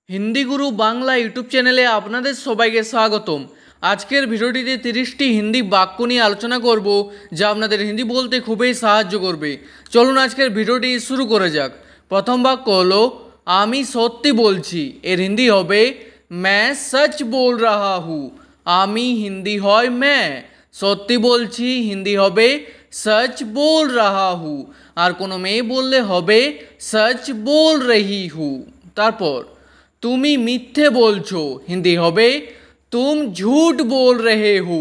हिंदी गुरु Bangla YouTube चैनेले आपनादेर सबाइके स्वागतम। आजकेर भिडियोटिते 30टी हिंदी बाक्य निये आलोचना करब जा आपनादेर हिंदी बोलते खूबई साहाज्य करबे। चलुन आजकेर भिडियोटी शुरू करा जाक। प्रथम बाक्य हलो आमी सत्यि बोलछि, एर हिंदी होबे मैं सच बोल रहा हूँ। आमी हिंदी हय मैं, सत्यि बोलछि हिंदी होबे सच बोल रहा हूँ, और कोनो मेये बोलले होबे सच बोल रही हूँ। तारपर तुमी मिथ्ये बोलछो, हिंदी होबे तुम झूठ बोल रहे हो।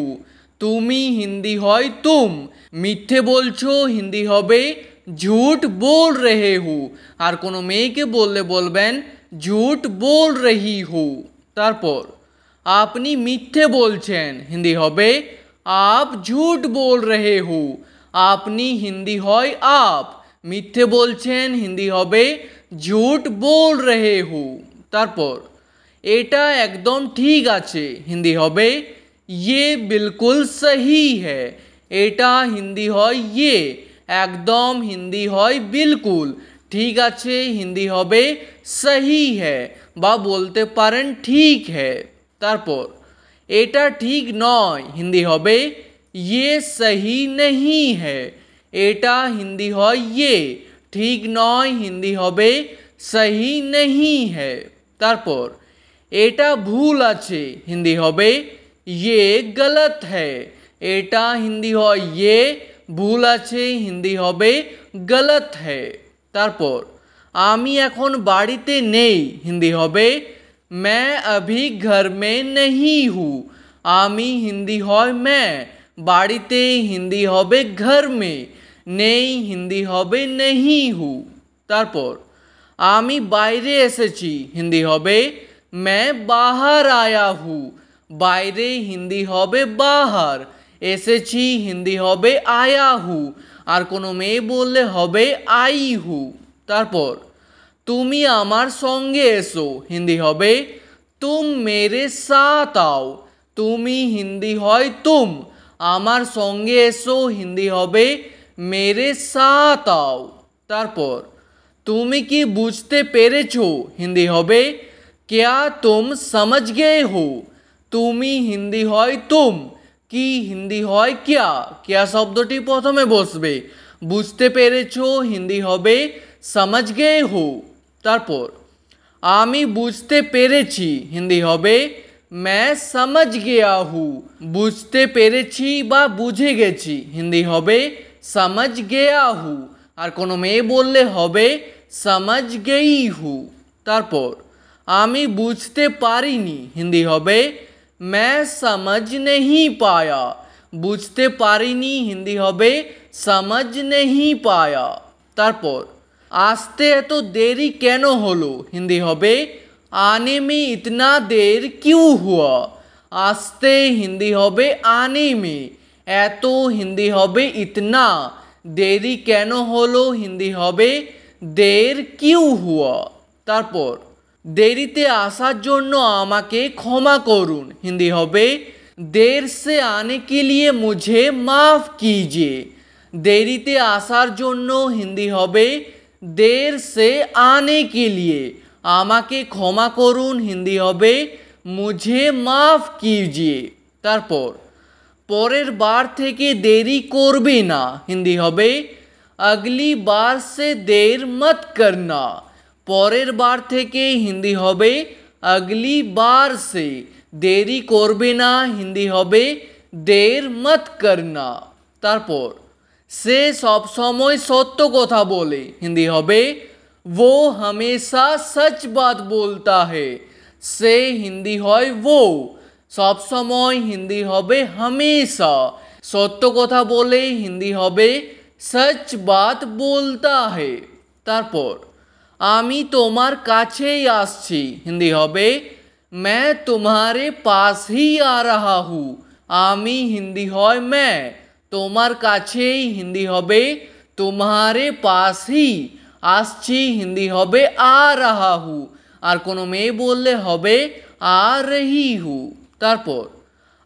तुमी हिंदी हय तुम, मिथ्ये बोलछो हिंदी होबे झूठ बोल रहे हो, और कोनो मेयेके बोलले बोलबेन झूठ बोल रही हो। तारपर आपनी मिथ्ये बोलछेन, हिंदी होबे आप झूठ बोल रहे हो। आपनी हिंदी हय आप, मिथ्ये बोलछेन हिंदी होबे झूठ बोल रहे हो। तारपर एटा एकदम ठीक आछे, हिंदी होबे ये बिल्कुल सही है। एटा हिंदी हय ये, एकदम हिंदी हय बिल्कुल, ठीक आछे हिंदी होबे सही है बा बोलते पारेन ठीक है। तारपर एटा ठीक नय, हिंदी होबे ये सही नहीं है। एटा हिंदी हय ये, ठीक नय हिंदी होबे सही नहीं है। तारपर एटा भूल आछे, हिंदी होबे ये गलत है। एटा हिंदी हय ये, भूल आछे हिंदी होबे गलत है। तारपर आमी एखन बाड़ीते नेई, हिंदी होबे मैं अभी घर में नहीं हूँ। आमी हिंदी हय मैं, बाड़ीते हिंदी होबे घर में, नेई हिंदी होबे नहीं हूँ। तारपर आमी बाइरे एसेछि, हिंदी होबे मैं बाहर आया हूँ। बाइरे हिंदी होबे बाहर, एसेछि हिंदी होबे आया हूँ, और कोनो मेये बोलले होबे आई हूँ। तारपर तुमी आमार संगे एसो, हिंदी होबे तुम मेरे साथ आओ। तुमी हिंदी हय तुम, आमार संगे एसो हिंदी होबे मेरे साथ आओ। तारपर तुमी कि बुझते पेरेछो, हिंदी होबे क्या तुम समझ गए हो। तुमी हिंदी हय तुम, कि हिंदी हय क्या, क्या शब्दटी प्रथमे बसबे, बुझते पेरेछो हिंदी होबे समझ गए हो। तारपर आमी बुझते पेरेछि, हिंदी होबे मैं समझ गया हूँ। बुझते पेरेछि बा बुझे गेछि, हिंदी होबे समझ गया हूँ, और कोनो मेये बोलले होबे समझ गई हूँ। तारपर आमी बुझते पारिनी, हिंदी होबे मैं समझ नहीं पाया। बुझते पारिनी हिंदी होबे समझ नहीं पाया। तारपर आसते एतो देरी केनो हलो, हिंदी होबे आने में इतना देर क्यों हुआ। आसते हिंदी होबे आने में, एतो हिंदी होबे इतना, देरी केनो हलो हिंदी होबे देर क्यों हुआ। तारपर देरीते आसार जोन्नो आमाके क्षमा करुन, हिंदी होबे देर से आने के लिए मुझे माफ कीजिए। देरीते आसार जोन्नो हिंदी होबे देर से आने के लिए, आमाके क्षमा करुन हिंदी होबे मुझे माफ कीजिए। तारपर परेर बार थेके देरी करबे ना, हिंदी होबे अगली बार से देर मत करना। परेर बार थेके हिंदी होबे अगली बार से, देरी करबे ना हिंदी होबे देर मत करना। तारपर से सब समय सत्य कथा बोले, हिंदी होबे वो हमेशा सच बात बोलता है। से हिंदी हय वो, सब समय हिंदी होबे हमेशा, सत्य कथा बोले हिंदी होबे सच बात बोलता है। तारपर आमी तोमार काछेई आसछि, हिंदी होबे मैं तुम्हारे पास ही आ रहा हूँ। आमी हिंदी हय मैं, तोमार काछेई हिंदी होबे तुम्हारे पास ही, आसछि हिंदी होबे आ रहा हूँ, और कोनो मेये बोलले होबे आ रही हूँ। तारपर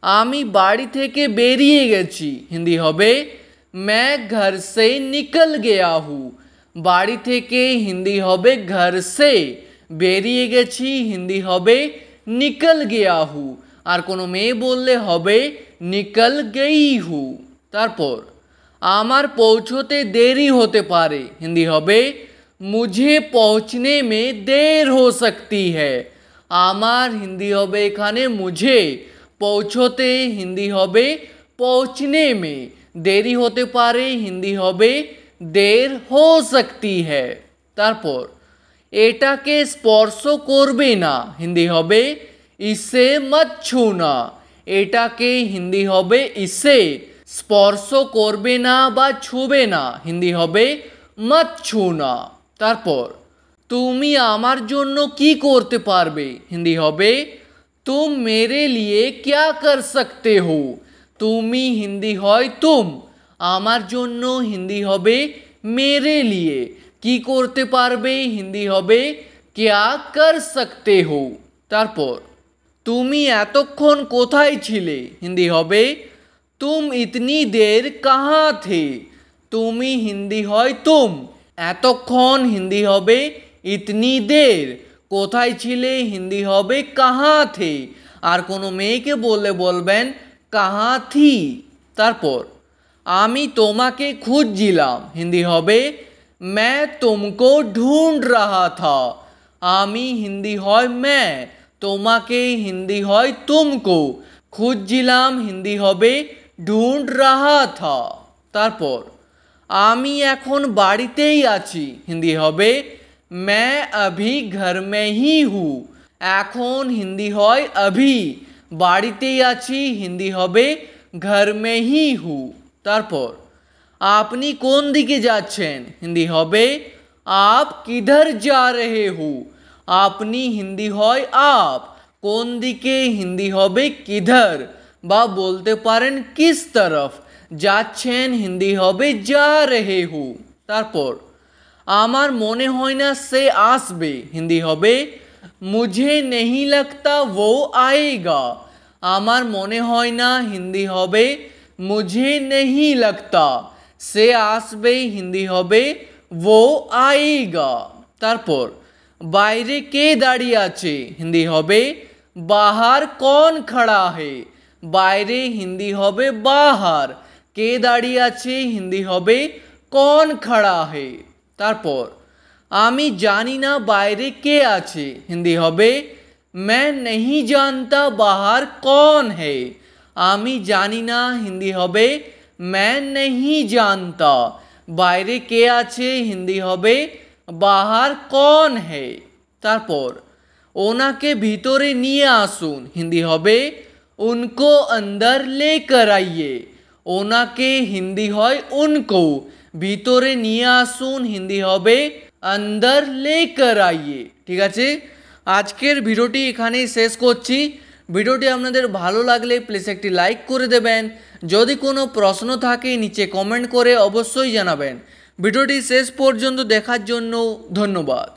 आमी बाड़ी थेके बेरिये गेछि, हिंदी होबे मैं घर से निकल गया हूँ। बाड़ी थेके हिंदी होबे घर से, বেরিয়ে গেছি হিন্দি হবে নিকল গয়া হু। আর কোনো মেয়ে বললে হবে নিকল গই হু। তারপর আমার পৌঁছতে দেরি হতে পারে হিন্দি হবে মুঝে পৌঁছনে মে দের হো সকতি হ্যায়। আমার হিন্দি হবে এখানে মুঝে, পৌঁছতে হিন্দি হবে পৌঁছনে মে, দেরি হতে পারে হিন্দি হবে দের হো সকতি হ্যায়। তারপর এটাকে স্পর্শ করবে না হিন্দি হবে ইসে মত ছুনা। এটাকে হিন্দি হবে ইসে, স্পর্শ করবে না বা ছুবে না হিন্দি হবে মত ছুনা। তারপর তুমি আমার জন্য কি করতে পারবে হিন্দি হবে তুম মেরে লিয়ে ক্যা কর সকতে হো। তুমি হিন্দি হয় তুম, আমার জন্য হিন্দি হবে মেরে লিয়ে, কি করতে পারবে হিন্দি হবে ক্যা কর সকতে হো। তারপর তুমি এতক্ষণ কোথায় ছিলে হিন্দি হবে তুম ইতনি দের কাহা থে। তুমি হিন্দি হয় তুম, এতক্ষণ হিন্দি হবে ইতনি দের, কোথায় ছিলে হিন্দি হবে কাহা থে। আর কোনো মেয়েকে বললে বলবেন কাহা থি। তারপর আমি তোমাকে খুঁজছিলাম হিন্দি হবে मैं तुमको ढूंढ रहा था। আমি হিন্দি হয় मैं, তোমাকে হিন্দি হয় তুমকো, খুঁজছিলাম হিন্দি হবে ढूंढ रहा था। তারপর আমি এখন বাড়িতেই আছি হিন্দি হবে मैं अभी घर में ही हूँ। এখন হিন্দি হয় अभी, বাড়িতেই আছি হিন্দি হবে घर में ही हूँ। তারপর আপনি কোন দিকে যাচ্ছেন হিন্দি হবে आप किधर जा रहे हो। আপনি হিন্দি হয় आप, কোন দিকে হিন্দি হবে किधर, বা বলতে পারেন किस तरफ, যাচ্ছেন হিন্দি হবে जा रहे हो। তারপর আমার মনে হয় না সে আসবে হিন্দি হবে मुझे नहीं लगता वो आएगा। আমার মনে হয় না হিন্দি হবে मुझे नहीं लगता, সে আসবে হিন্দি হবে वो आएगा। তারপর বাইরে কে দাঁড়িয়ে আছে হিন্দি হবে बाहर कौन खड़ा है। বাইরে হিন্দি হবে बाहर, কে দাঁড়িয়ে আছে হিন্দি হবে कौन खड़ा है। তারপর আমি জানি না বাইরে কে আছে হিন্দি হবে मैं नहीं जानता बाहर कौन है। আমি জানি না হিন্দি হবে मैं नहीं जानता, বাইরে কে আছে হিন্দি হবে बाहर कौन है। তারপর ওনাকে ভিতরে নিয়ে আসুন হিন্দি হবে उनको अंदर लेकर आइए। ওনাকে হিন্দি হয় उनको, ভিতরে নিয়ে আসুন হিন্দি হবে अंदर लेकर आइए। ঠিক আছে, আজকের ভিডিওটি এখানেই শেষ করছি। ভিডিওটি আপনাদের ভালো লাগলে প্লিজ একটি লাইক করে দেবেন। যদি কোনো প্রশ্ন থাকে নিচে কমেন্ট করে অবশ্যই জানাবেন। ভিডিওটি শেষ পর্যন্ত দেখার জন্য ধন্যবাদ।